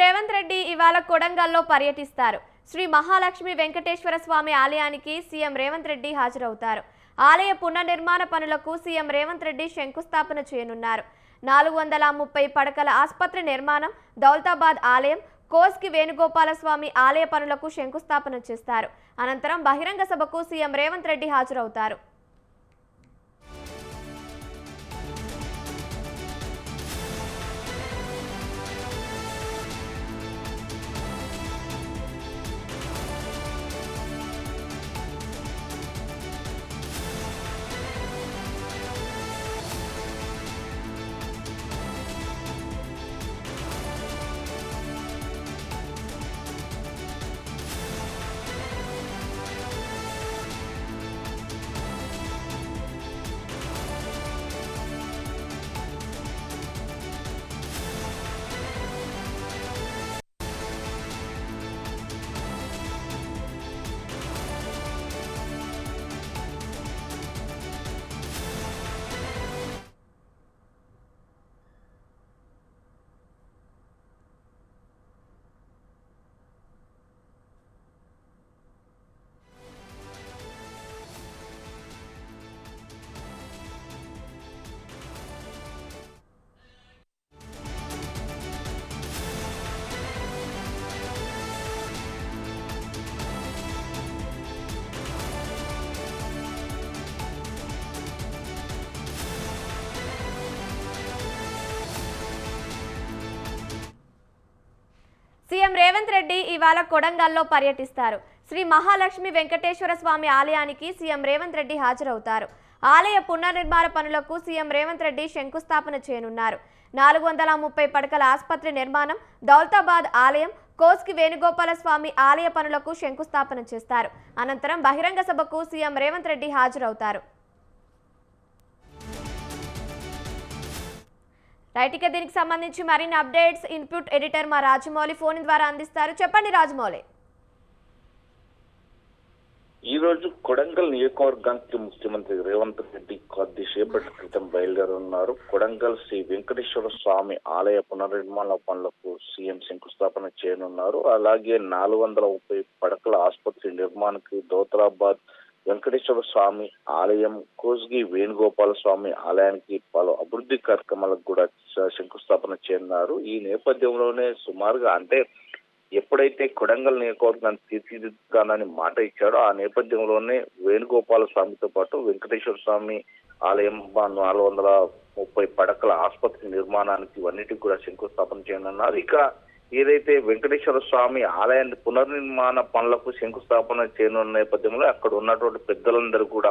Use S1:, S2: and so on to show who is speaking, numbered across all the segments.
S1: రేవంత్ రెడ్డి ఇవాళ కొడంగల్లో పర్యటిస్తారు. శ్రీ మహాలక్ష్మి వెంకటేశ్వర స్వామి ఆలయానికి సీఎం రేవంత్ రెడ్డి హాజరవుతారు. ఆలయ పునర్నిర్మాణ పనులకు సీఎం రేవంత్ రెడ్డి శంకుస్థాపన చేయనున్నారు. 430 పడకల ఆసుపత్రి నిర్మాణం, దౌలతాబాద్ ఆలయం, కోస్గి వేణుగోపాల స్వామి ఆలయ పనులకు శంకుస్థాపన చేస్తారు. అనంతరం బహిరంగ సభకు సీఎం రేవంత్ రెడ్డి హాజరవుతారు. సీఎం రేవంత్ రెడ్డి ఇవాళ కొడంగల్లో పర్యటిస్తారు. శ్రీ మహాలక్ష్మి వెంకటేశ్వర స్వామి ఆలయానికి సీఎం రేవంత్ రెడ్డి హాజరవుతారు. ఆలయ పునర్నిర్మాణ పనులకు సీఎం రేవంత్ రెడ్డి శంకుస్థాపన చేయనున్నారు. 430 పడకల ఆసుపత్రి నిర్మాణం, దౌలతాబాద్ ఆలయం, కోస్గి వేణుగోపాల స్వామి ఆలయ పనులకు శంకుస్థాపన చేస్తారు. అనంతరం బహిరంగ సభకు సీఎం రేవంత్ రెడ్డి హాజరవుతారు. రైట్, ఇక దీనికి సంబంధించి మరిన్ని అప్డేట్స్ ఇన్పుట్ ఎడిటర్ మా రాజమౌళి ఫోన్ ద్వారా అందిస్తారు. చెప్పండి రాజమౌళి.
S2: ఈ రోజు కొడంగల్ నియోజకవర్గానికి ముఖ్యమంత్రి రేవంత్ రెడ్డి కొద్దిసేపటి క్రితం బయలుదేరున్నారు. కొడంగల్ శ్రీ వెంకటేశ్వర స్వామి ఆలయ పునర్నిర్మాణ పనులకు సీఎం శంకుస్థాపన చేయనున్నారు. అలాగే 430 పడకల ఆసుపత్రి నిర్మాణానికి దౌలతాబాద్ వెంకటేశ్వర స్వామి ఆలయం, కోస్గి వేణుగోపాల స్వామి ఆలయానికి పలు అభివృద్ధి కార్యక్రమాలకు కూడా శంకుస్థాపన చేయనున్నారు. ఈ నేపథ్యంలోనే సుమారుగా ఎప్పుడైతే కొడంగల్ నియోజకవర్గాన్ని తీర్చిదిద్దుతానని మాట ఇచ్చాడో ఆ నేపథ్యంలోనే వేణుగోపాల స్వామితో పాటు వెంకటేశ్వర స్వామి ఆలయం, 430 పడకల ఆసుపత్రి నిర్మాణానికి ఇవన్నిటికి కూడా శంకుస్థాపన చేయనున్నారు. ఇక ఏదైతే వెంకటేశ్వర స్వామి ఆలయాన్ని పునర్నిర్మాణ పనులకు శంకుస్థాపన చేయనున్న నేపథ్యంలో అక్కడ ఉన్నటువంటి పెద్దలందరూ కూడా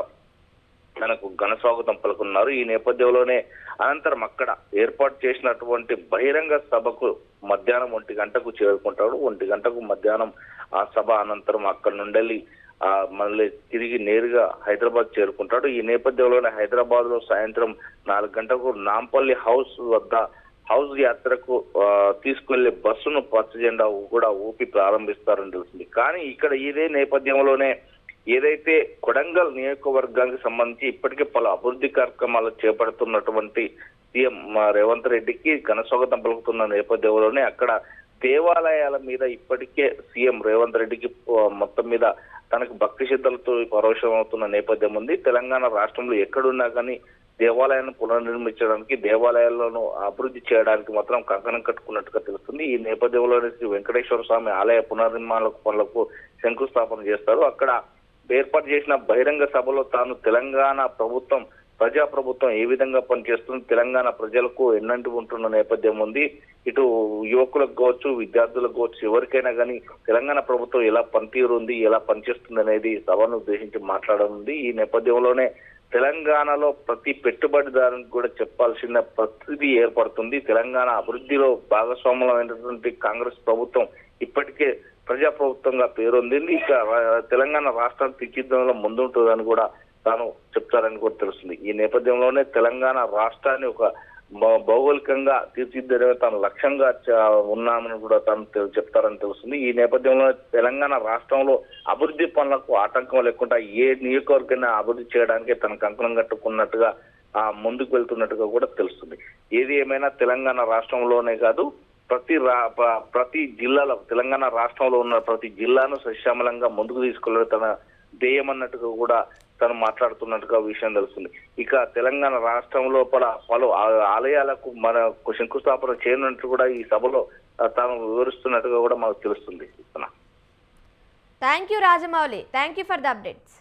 S2: తనకు ఘన స్వాగతం పలుకున్నారు. ఈ నేపథ్యంలోనే అనంతరం అక్కడ ఏర్పాటు చేసినటువంటి బహిరంగ సభకు మధ్యాహ్నం 1 గంటకు చేరుకుంటాడు. 1 గంటకు మధ్యాహ్నం ఆ సభ అనంతరం అక్కడ నుండి మళ్ళీ తిరిగి నేరుగా హైదరాబాద్ చేరుకుంటాడు. ఈ నేపథ్యంలోనే హైదరాబాద్ లో సాయంత్రం 4 గంటలకు నాంపల్లి హౌస్ వద్ద హౌస్ యాత్రకు తీసుకెళ్లే బస్సును పచ్చ జెండా కూడా ఊపి ప్రారంభిస్తారని తెలిసింది. కానీ ఇక్కడ ఇదే నేపథ్యంలోనే ఏదైతే కొడంగల్ నియోజకవర్గానికి సంబంధించి ఇప్పటికే పలు అభివృద్ధి కార్యక్రమాలు చేపడుతున్నటువంటి సీఎం రేవంత్ రెడ్డికి ఘన స్వాగతం పలుకుతున్న నేపథ్యంలోనే అక్కడ దేవాలయాల మీద ఇప్పటికే సీఎం రేవంత్ రెడ్డికి మొత్తం మీద తనకు భక్తి శ్రద్ధలతో పరోక్షం అవుతున్న నేపథ్యం ఉంది. తెలంగాణ రాష్ట్రంలో ఎక్కడున్నా కానీ దేవాలయాన్ని పునర్నిర్మించడానికి, దేవాలయాలను అభివృద్ధి చేయడానికి మాత్రం కంకణం కట్టుకున్నట్టుగా తెలుస్తుంది. ఈ నేపథ్యంలోనే శ్రీ వెంకటేశ్వర స్వామి ఆలయ పునర్నిర్మాణ పనులకు శంకుస్థాపన చేస్తారు. అక్కడ ఏర్పాటు చేసిన బహిరంగ సభలో తాను తెలంగాణ ప్రభుత్వం, ప్రజాప్రభుత్వం ఏ విధంగా పనిచేస్తుంది, తెలంగాణ ప్రజలకు ఎన్నంటి ఉంటున్న నేపథ్యం ఉంది. ఇటు యువకులకు కావచ్చు, విద్యార్థులకు కావచ్చు, ఎవరికైనా కానీ తెలంగాణ ప్రభుత్వం ఎలా పనితీరు ఉంది, ఎలా పనిచేస్తుంది అనేది సభను ఉద్దేశించి మాట్లాడనుంది. ఈ నేపథ్యంలోనే తెలంగాణలో ప్రతి పెట్టుబడిదారునికి కూడా చెప్పాల్సిన పరిస్థితి ఏర్పడుతుంది. తెలంగాణ అభివృద్ధిలో భాగస్వాములైనటువంటి కాంగ్రెస్ ప్రభుత్వం ఇప్పటికే ప్రజాప్రభుత్వంగా పేరొందింది. ఇక తెలంగాణ రాష్ట్రాన్ని తీర్చిదిద్దడంలో ముందుంటుందని కూడా తాను చెప్తారని కూడా తెలుస్తుంది. ఈ నేపథ్యంలోనే తెలంగాణ రాష్ట్రాన్ని ఒక భౌగోళికంగా తీర్చిదిద్దడమే తాను లక్ష్యంగా ఉన్నామని కూడా తాను చెప్తారని తెలుస్తుంది. ఈ నేపథ్యంలో తెలంగాణ రాష్ట్రంలో అభివృద్ధి పనులకు ఆటంకం లేకుండా ఏ నియోజకవర్గాన్ని అభివృద్ధి చేయడానికి తన కంకణం కట్టుకున్నట్టుగా ముందుకు వెళ్తున్నట్టుగా కూడా తెలుస్తుంది. ఏది ఏమైనా తెలంగాణ రాష్ట్రంలోనే కాదు, ప్రతి జిల్లాలో తెలంగాణ రాష్ట్రంలో ఉన్న ప్రతి జిల్లాను సశ్యామలంగా ముందుకు తీసుకెళ్లడం తన ధ్యేయం అన్నట్టుగా కూడా తను మాట్లాడుతున్నట్టుగా విషయం తెలుస్తుంది. ఇక తెలంగాణ రాష్ట్రం లోపల పలు ఆలయాలకు మన శంకుస్థాపన చేయనున్నట్టు కూడా ఈ సభలో తాను వివరిస్తున్నట్టుగా కూడా మనకు తెలుస్తుంది.
S1: Thank you Rajamouli, thank you for the updates.